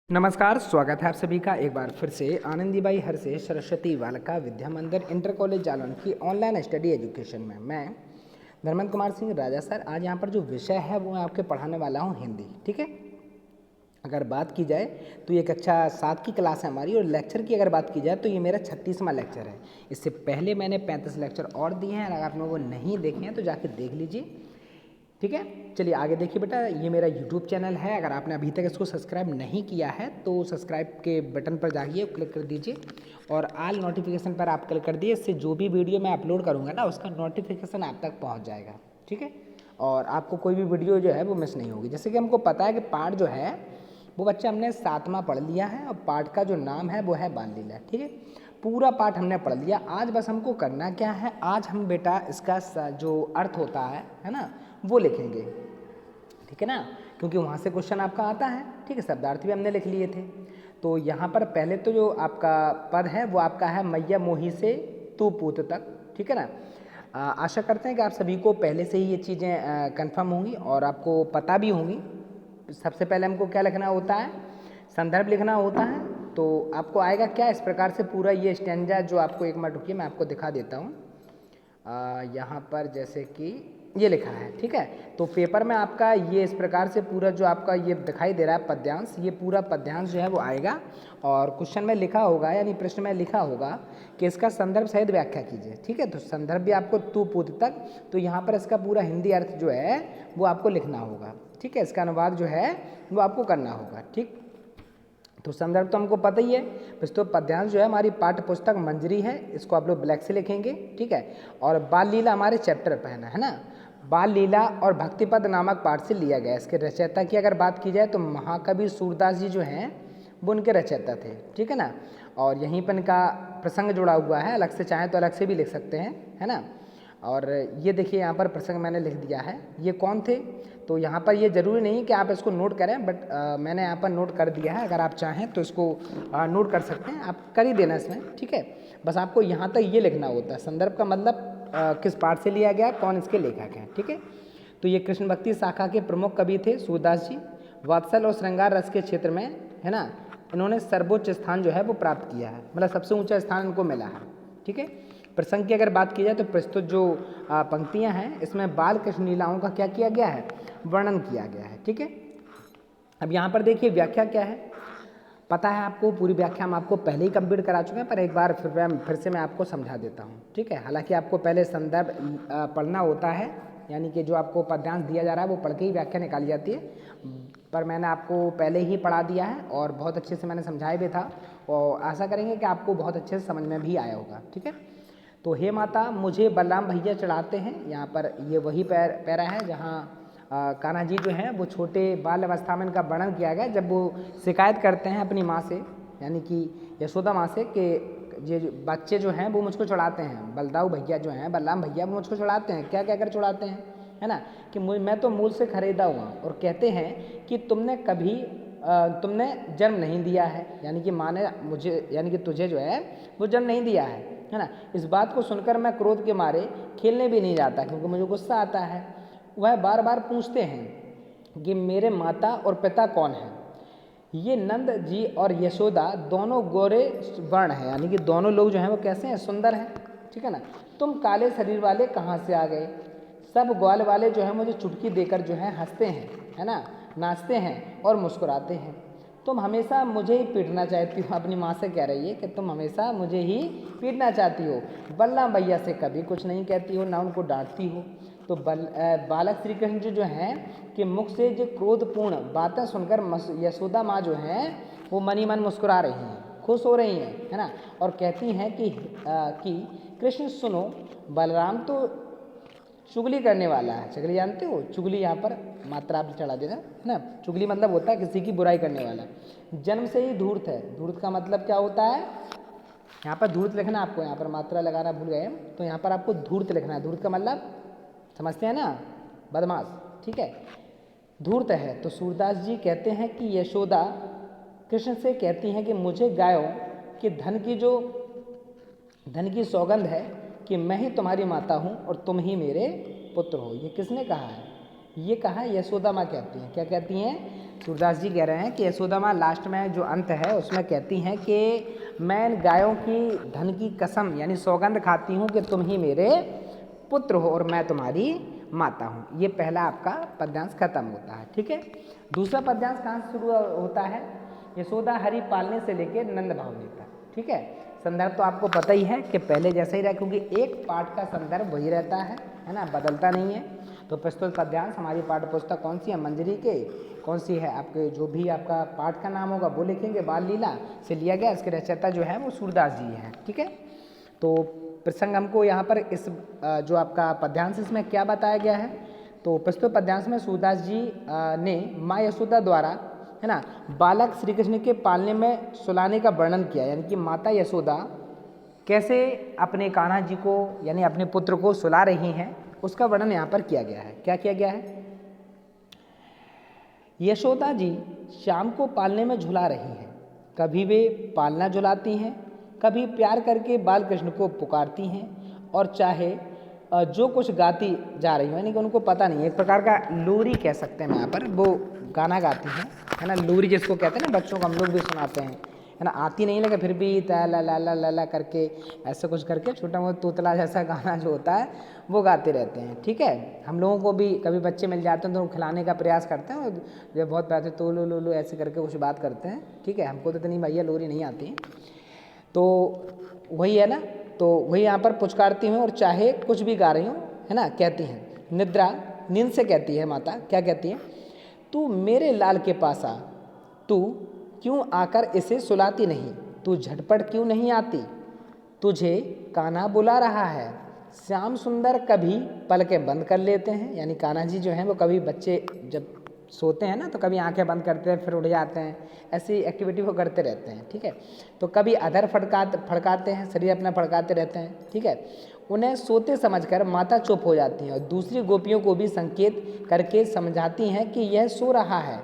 नमस्कार, स्वागत है आप सभी का एक बार फिर से आनंदीबाई हरसे सरस्वती बालिका विद्या मंदिर इंटर कॉलेज जालौन की ऑनलाइन स्टडी एजुकेशन में। मैं धर्मेंद्र कुमार सिंह राजा सर आज यहाँ पर जो विषय है वो मैं आपके पढ़ाने वाला हूँ हिंदी। ठीक है, अगर बात की जाए तो ये कक्षा 7 की क्लास है हमारी, और लेक्चर की अगर बात की जाए तो ये मेरा 36वां लेक्चर है। इससे पहले मैंने 35 लेक्चर और दिए हैं, अगर आप लोगों को नहीं देखे हैं तो जाके देख लीजिए। ठीक है, चलिए आगे देखिए बेटा, ये मेरा यूट्यूब चैनल है। अगर आपने अभी तक इसको सब्सक्राइब नहीं किया है तो सब्सक्राइब के बटन पर जाइए, क्लिक कर दीजिए और ऑल नोटिफिकेशन पर आप क्लिक कर दिए। इससे जो भी वीडियो मैं अपलोड करूँगा ना उसका नोटिफिकेशन आप तक पहुँच जाएगा। ठीक है, और आपको कोई भी वीडियो जो है वो मिस नहीं होगी। जैसे कि हमको पता है कि पाठ जो है वो बच्चा हमने 7वां पढ़ लिया है, और पाठ का जो नाम है वो है बाल लीला। ठीक है, पूरा पाठ हमने पढ़ लिया। आज बस हमको करना क्या है, आज हम बेटा इसका जो अर्थ होता है ना, वो लिखेंगे। ठीक है ना, क्योंकि वहाँ से क्वेश्चन आपका आता है। ठीक है, शब्दार्थ भी हमने लिख लिए थे। तो यहाँ पर पहले तो जो आपका पद है वो आपका है मैया मोही से तू पूत तक। ठीक है ना, आशा करते हैं कि आप सभी को पहले से ही ये चीज़ें कंफर्म होंगी और आपको पता भी होंगी। सबसे पहले हमको क्या लिखना होता है, संदर्भ लिखना होता है। तो आपको आएगा क्या, इस प्रकार से पूरा ये स्टैंजा जो आपको, एक मिनट रुकिए मैं आपको दिखा देता हूँ। यहाँ पर जैसे कि ये लिखा है। ठीक है, तो पेपर में आपका ये इस प्रकार से पूरा जो आपका ये दिखाई दे रहा है पद्यांश, ये पूरा पद्यांश जो है वो आएगा, और क्वेश्चन में लिखा होगा यानी प्रश्न में लिखा होगा कि इसका संदर्भ सहित व्याख्या कीजिए। ठीक है, तो संदर्भ भी आपको तू पूत तक, तो यहाँ पर इसका पूरा हिंदी अर्थ जो है वो आपको लिखना होगा। ठीक है, इसका अनुवाद जो है वो आपको करना होगा। ठीक, तो संदर्भ तो हमको पता ही है। प्रस्तुत पद्यांश जो है हमारी पाठ्य पुस्तक मंजरी है, इसको आप लोग ब्लैक से लिखेंगे। ठीक है, और बाल लीला हमारे चैप्टर पर है ना, बाल लीला और भक्तिपद नामक पाठ से लिया गया। इसके रचयिता की अगर बात की जाए तो महाकवि सूरदास जी जो हैं वो उनके रचयिता थे। ठीक है ना, और यहीं पर इनका प्रसंग जुड़ा हुआ है, अलग से चाहें तो अलग से भी लिख सकते हैं, है ना। और ये देखिए यहाँ पर प्रसंग मैंने लिख दिया है, ये कौन थे। तो यहाँ पर ये ज़रूरी नहीं कि आप इसको नोट करें, बट मैंने यहाँ पर नोट कर दिया है। अगर आप चाहें तो इसको नोट कर सकते हैं, आप कर ही देना इसमें। ठीक है, बस आपको यहाँ तक ये लिखना होता है, संदर्भ का मतलब किस पाठ से लिया गया, कौन इसके लेखक हैं। ठीक है, तो ये कृष्ण भक्ति शाखा के प्रमुख कवि थे सूरदास जी। वात्सल और श्रृंगार रस के क्षेत्र में, है ना, इन्होंने सर्वोच्च स्थान जो है वो प्राप्त किया है, मतलब सबसे ऊंचा स्थान इनको मिला है। ठीक है, प्रसंग की अगर बात की जाए तो प्रस्तुत जो पंक्तियां हैं इसमें बाल कृष्ण लीलाओं का क्या किया गया है, वर्णन किया गया है। ठीक है, अब यहाँ पर देखिए व्याख्या क्या है, पता है आपको, पूरी व्याख्या हम आपको पहले ही कंप्लीट करा चुके हैं, पर एक बार फिर से मैं आपको समझा देता हूँ। ठीक है, हालांकि आपको पहले संदर्भ पढ़ना होता है, यानी कि जो आपको पद्यांश दिया जा रहा है वो पढ़ के ही व्याख्या निकाली जाती है, पर मैंने आपको पहले ही पढ़ा दिया है और बहुत अच्छे से मैंने समझाया भी था, और आशा करेंगे कि आपको बहुत अच्छे से समझ में भी आया होगा। ठीक है, तो हे माता मुझे बलराम भैया चढ़ाते हैं, यहाँ पर ये वही पैरा है जहाँ कान्हा जी जो हैं वो छोटे बाल अवस्था में इनका वर्णन किया गया, जब वो शिकायत करते हैं अपनी माँ से, यानी कि यशोदा माँ से, कि ये बच्चे जो हैं वो मुझको चढ़ाते हैं, बलदाऊ भैया जो हैं, बलराम भैया वो मुझको चढ़ाते हैं, क्या क्या कर चढ़ाते हैं, है ना, कि मैं तो मूल से खरीदा हुआ, और कहते हैं कि तुमने जन्म नहीं दिया है, यानी कि माँ ने मुझे, यानी कि तुझे जो है वो जन्म नहीं दिया है ना। इस बात को सुनकर मैं क्रोध के मारे खेलने भी नहीं जाता, क्योंकि मुझे गुस्सा आता है। वह बार बार पूछते हैं कि मेरे माता और पिता कौन हैं। ये नंद जी और यशोदा दोनों गोरे वर्ण हैं, यानी कि दोनों लोग जो हैं वो कैसे हैं, सुंदर हैं। ठीक है ना, तुम काले शरीर वाले कहाँ से आ गए। सब ग्वाल वाले जो हैं मुझे चुटकी देकर जो है हंसते हैं, है ना, नाचते हैं और मुस्कुराते हैं। तुम हमेशा मुझे ही पीटना चाहती हो, अपनी माँ से कह रही है कि तुम हमेशा मुझे ही पीटना चाहती हो, बलराम भैया से कभी कुछ नहीं कहती हो, ना उनको डांटती हो। तो बालक श्री कृष्ण जी जो हैं कि मुख से जो क्रोधपूर्ण बातें सुनकर यशोदा माँ जो हैं वो मनी मन मुस्कुरा रही हैं, खुश हो रही हैं, है ना, और कहती हैं कि कृष्ण सुनो, बलराम तो चुगली करने वाला है। चुगली जानते हो, चुगली यहाँ पर मात्रा आप चढ़ा देना, है ना, चुगली मतलब होता है किसी की बुराई करने वाला। जन्म से ही धूर्त है, धूर्त का मतलब क्या होता है, यहाँ पर धूर्त लिखना, आपको यहाँ पर मात्रा लगाना भूल गए, तो यहाँ पर आपको धूर्त लिखना है। धूर्त का मतलब समझते हैं ना, बदमाश। ठीक है, धूर्त है। तो सूरदास जी कहते हैं कि यशोदा कृष्ण से कहती हैं कि मुझे गायों कि धन की सौगंध है कि मैं ही तुम्हारी माता हूँ और तुम ही मेरे पुत्र हो। ये किसने कहा है, ये कहा यशोदा माँ कहती हैं। क्या कहती हैं, सूरदास जी कह रहे हैं कि यशोदा माँ लास्ट में जो अंत है उसमें कहती हैं कि मैं इन गायों की धन की कसम यानी सौगंध खाती हूँ कि तुम ही मेरे पुत्र हो और मैं तुम्हारी माता हूँ। ये पहला आपका पद्यांश खत्म होता है। ठीक है, दूसरा पद्यांश कहाँ से शुरू होता है? यशोदा हरि पालने से लेकर नंद भावनी तक। ठीक है, संदर्भ तो आपको पता ही है कि पहले जैसा ही रहा, क्योंकि एक पाठ का संदर्भ वही रहता है ना, बदलता नहीं है। तो प्रस्तुत पद्यांश हमारी पाठ्य पुस्तक कौन सी है? मंजरी के कौन सी है? आपके जो भी आपका पाठ का नाम होगा वो लिखेंगे, बाल लीला से लिया गया। इसके रचयिता जो है वो सूरदास जी हैं। ठीक है, तो प्रसंग हमको यहाँ पर इस जो आपका पद्यांश इसमें क्या बताया गया है? तो प्रस्तुत पद्यांश में सूरदास जी ने माँ यशोदा द्वारा है ना बालक श्री कृष्ण के पालने में सुलाने का वर्णन किया, यानी कि माता यशोदा कैसे अपने कान्हा जी को यानी अपने पुत्र को सुला रही हैं उसका वर्णन यहाँ पर किया गया है। क्या किया गया है? यशोदा जी श्याम को पालने में झुला रही हैं, कभी वे पालना झुलाती हैं, कभी प्यार करके बाल कृष्ण को पुकारती हैं और चाहे जो कुछ गाती जा रही हो, यानी कि उनको पता नहीं है, एक प्रकार का लोरी कह सकते हैं यहाँ पर, वो गाना गाती हैं है ना, लोरी जिसको कहते हैं ना, बच्चों को हम लोग भी सुनाते हैं है ना, आती नहीं लगे फिर भी ता ला ला ला ला ला करके ऐसा कुछ करके छोटा मोटा तोतला जैसा गाना जो होता है वो गाते रहते हैं। ठीक है, हम लोगों को भी कभी बच्चे मिल जाते हैं तो खिलाने का प्रयास करते हैं, जब बहुत प्यार से तो लो लो ऐसे करके कुछ बात करते हैं। ठीक है, हमको तो इतनी भैया लोरी नहीं आती, तो वही है ना, तो वही यहाँ पर पुचकारती हूँ और चाहे कुछ भी गा रही हूँ है ना, कहती हैं निद्रा, नींद से कहती है माता, क्या कहती है? तू मेरे लाल के पास आ, तू क्यों आकर इसे सुलाती नहीं, तू झटपट क्यों नहीं आती, तुझे कान्हा बुला रहा है। श्याम सुंदर कभी पलकें बंद कर लेते हैं, यानी कान्हा जी जो हैं वो कभी बच्चे जब सोते हैं ना तो कभी आंखें बंद करते हैं फिर उठ जाते हैं, ऐसी एक्टिविटी वो करते रहते हैं। ठीक है, तो कभी अधर फड़काते हैं, शरीर अपना फड़काते रहते हैं। ठीक है, उन्हें सोते समझकर माता चुप हो जाती हैं और दूसरी गोपियों को भी संकेत करके समझाती हैं कि यह सो रहा है,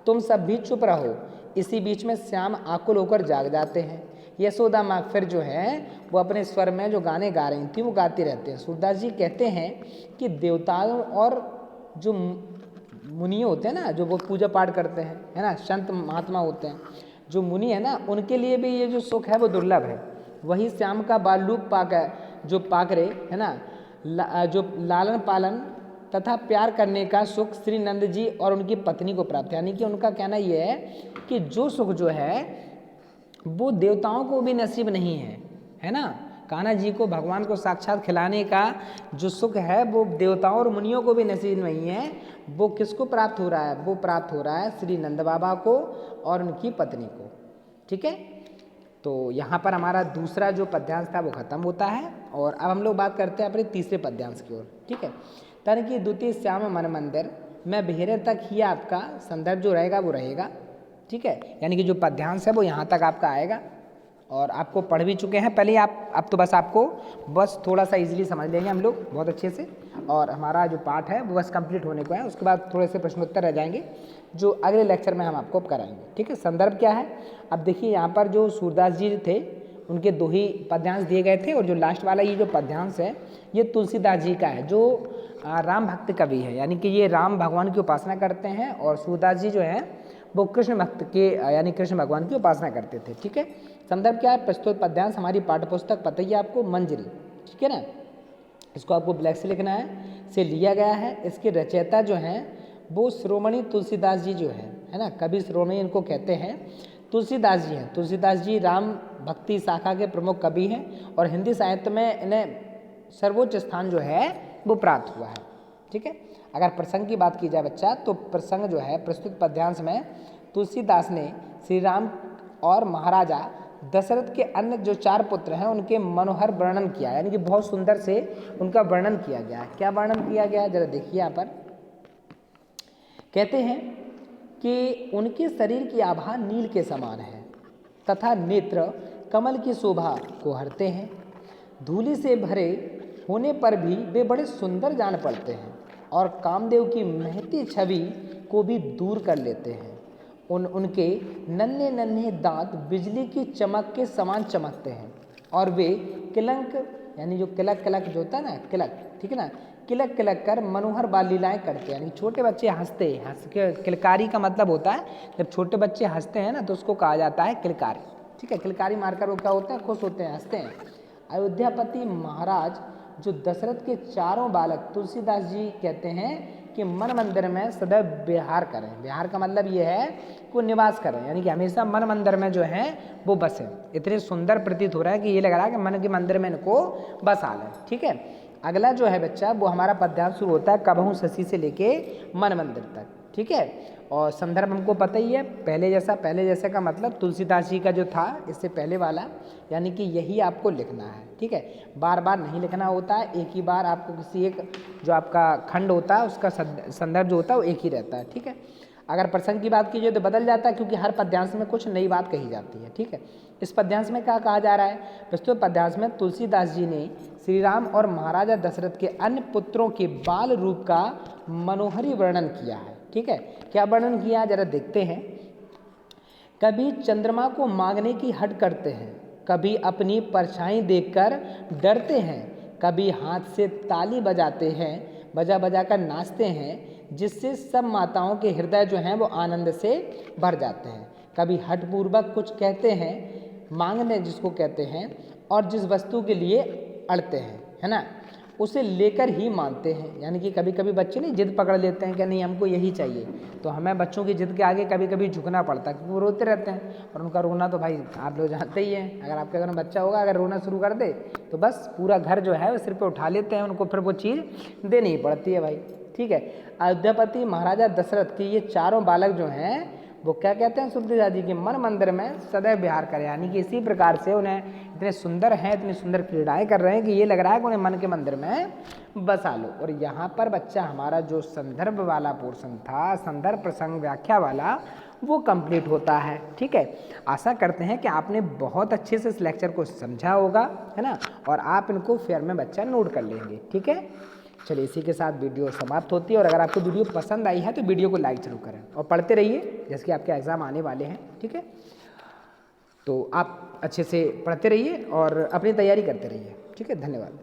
तुम सब भी चुप रहो। इसी बीच में श्याम आकुल होकर जाग जाते हैं। यशोदा माँ फिर जो है वो अपने स्वर में जो गाने गा रही थी वो गाते रहते हैं। सूरदास जी कहते हैं कि देवताओं और जो मुनि होते हैं ना, जो वो पूजा पाठ करते हैं है ना, संत महात्मा होते हैं, जो मुनि है ना, उनके लिए भी ये जो सुख है वो दुर्लभ है। वही श्याम का बाल रूप जो पाकरे है ना, जो लालन पालन तथा प्यार करने का सुख श्री नंद जी और उनकी पत्नी को प्राप्त है। यानी कि उनका कहना यह है कि जो सुख जो है वो देवताओं को भी नसीब नहीं है ना, कान्हा जी को भगवान को साक्षात खिलाने का जो सुख है वो देवताओं और मुनियों को भी नसीब नहीं है। वो किसको प्राप्त हो रहा है? वो प्राप्त हो रहा है श्री नंद बाबा को और उनकी पत्नी को। ठीक है, तो यहाँ पर हमारा दूसरा जो पद्यांश था वो खत्म होता है और अब हम लोग बात करते हैं अपने तीसरे पद्यांश की ओर। ठीक है, तन की द्वितीय श्याम मन मंदिर मैं बिहरे तक ही आपका संदर्भ जो रहेगा वो रहेगा। ठीक है, यानी कि जो पद्यांश है वो यहाँ तक आपका आएगा और आपको पढ़ भी चुके हैं पहले आप, अब तो बस आपको बस थोड़ा सा इजीली समझ लेंगे हम लोग बहुत अच्छे से, और हमारा जो पाठ है वो बस कंप्लीट होने को है। उसके बाद थोड़े से प्रश्नोत्तर रह जाएंगे जो अगले लेक्चर में हम आपको कराएंगे। ठीक है, संदर्भ क्या है? अब देखिए यहाँ पर जो सूरदास जी थे उनके दो ही पद्यांश दिए गए थे और जो लास्ट वाला ये जो पद्यांश है ये तुलसीदास जी का है, जो राम भक्त कवि है, यानी कि ये राम भगवान की उपासना करते हैं और सूरदास जी जो है वो कृष्ण भक्त के यानी कृष्ण भगवान की उपासना करते थे। ठीक है, संदर्भ क्या है? प्रस्तुत पद्यांश हमारी पाठ्यपुस्तक पता ही आपको मंजरी, ठीक है ना, इसको आपको ब्लैक से लिखना है, से लिया गया है। इसके रचयिता जो हैं वो श्रोमणी तुलसीदास जी जो है ना, कवि श्रोमणी इनको कहते हैं, तुलसीदास जी हैं। तुलसीदास जी राम भक्ति शाखा के प्रमुख कवि हैं और हिंदी साहित्य में इन्हें सर्वोच्च स्थान जो है वो प्राप्त हुआ है। ठीक है, अगर प्रसंग की बात की जाए बच्चा, तो प्रसंग जो है प्रस्तुत पद्यांश में तुलसीदास ने श्री राम और महाराजा दशरथ के अन्य जो 4 पुत्र हैं उनके मनोहर वर्णन किया, यानी कि बहुत सुंदर से उनका वर्णन किया गया है। क्या वर्णन किया गया है जरा देखिए यहाँ पर। कहते हैं कि उनके शरीर की आभा नील के समान है तथा नेत्र कमल की शोभा को हरते हैं। धूलि से भरे होने पर भी वे बड़े सुंदर जान पड़ते हैं और कामदेव की महती छवि को भी दूर कर लेते हैं। उनके नन्हे नन्हे दांत बिजली की चमक के समान चमकते हैं और वे किलंक, यानी जो किलक किलक जो होता है ना, किलक, ठीक है ना, किलक किलक कर मनोहर बाल लीलाएं करते हैं, यानी छोटे बच्चे हंसते, हंस के, किलकारी का मतलब होता है जब छोटे बच्चे हंसते हैं ना तो उसको कहा जाता है किलकारी। ठीक है, किलकारी मारकर वो क्या होता है, खुश होते हैं, हंसते हैं। अयोध्यापति महाराज जो दशरथ के चारों बालक तुलसीदास जी कहते हैं कि मन मंदिर में सदैव विहार करें। विहार का मतलब ये है कि वो निवास करें, यानी कि हमेशा मन मंदिर में जो है वो बसें। इतने सुंदर प्रतीत हो रहा है कि ये लग रहा है कि मन के मंदिर में इनको बसा लें। ठीक है, अगला जो है बच्चा वो हमारा पद्यांश शुरू होता है कबहू शशि से लेके मन मंदिर तक। ठीक है, और संदर्भ हमको पता ही है, पहले जैसा का मतलब तुलसीदास जी का जो था इससे पहले वाला, यानी कि यही आपको लिखना है। ठीक है, बार बार नहीं लिखना होता है, एक ही बार आपको किसी एक जो आपका खंड होता है उसका संदर्भ जो होता है वो एक ही रहता है। ठीक है, अगर प्रसंग की बात कीजिए तो बदल जाता है, क्योंकि हर पद्यांश में कुछ नई बात कही जाती है। ठीक है, इस पद्यांश में क्या कहा जा रहा है, प्रस्तुत पद्यांश में तुलसीदास जी ने श्री राम और महाराजा दशरथ के अन्य पुत्रों के बाल रूप का मनोहरी वर्णन किया है। ठीक है, क्या वर्णन किया जरा देखते हैं। कभी चंद्रमा को मांगने की हट करते हैं, कभी अपनी परछाई देखकर डरते हैं, कभी हाथ से ताली बजाते हैं, बजा बजा कर नाचते हैं, जिससे सब माताओं के हृदय जो हैं वो आनंद से भर जाते हैं। कभी हठपूर्वक कुछ कहते हैं, मांगने जिसको कहते हैं, और जिस वस्तु के लिए अड़ते हैं, है ना, उसे लेकर ही मानते हैं। यानी कि कभी कभी बच्चे नहीं जिद पकड़ लेते हैं कि नहीं हमको यही चाहिए, तो हमें बच्चों की जिद के आगे कभी कभी झुकना पड़ता है, क्योंकि वो रोते रहते हैं, और उनका रोना तो भाई आप लोग जानते ही हैं। अगर आपके घर में बच्चा होगा अगर रोना शुरू कर दे तो बस पूरा घर जो है वो सिर पे उठा लेते हैं, उनको फिर वो चीज़ देनी ही पड़ती है भाई। ठीक है, अयोध्यापति महाराजा दशरथ के ये चारों बालक जो हैं वो क्या कहते हैं, तुलसीदास जी के मन मंदिर में सदैव विहार करें, यानी कि इसी प्रकार से उन्हें इतने सुंदर हैं, इतनी सुंदर क्रीड़ाएं कर रहे हैं कि ये लग रहा है कि उन्हें मन के मंदिर में बसा लो। और यहाँ पर बच्चा हमारा जो संदर्भ वाला पोर्शन था, संदर्भ प्रसंग व्याख्या वाला, वो कंप्लीट होता है। ठीक है, आशा करते हैं कि आपने बहुत अच्छे से इस लेक्चर को समझा होगा, है ना, और आप इनको फेयर में बच्चा नोट कर लेंगे। ठीक है, चलिए इसी के साथ वीडियो समाप्त होती है। और अगर आपको वीडियो पसंद आई है तो वीडियो को लाइक जरूर करें और पढ़ते रहिए, जैसे कि आपके एग्ज़ाम आने वाले हैं। ठीक है, तो आप अच्छे से पढ़ते रहिए और अपनी तैयारी करते रहिए। ठीक है, धन्यवाद।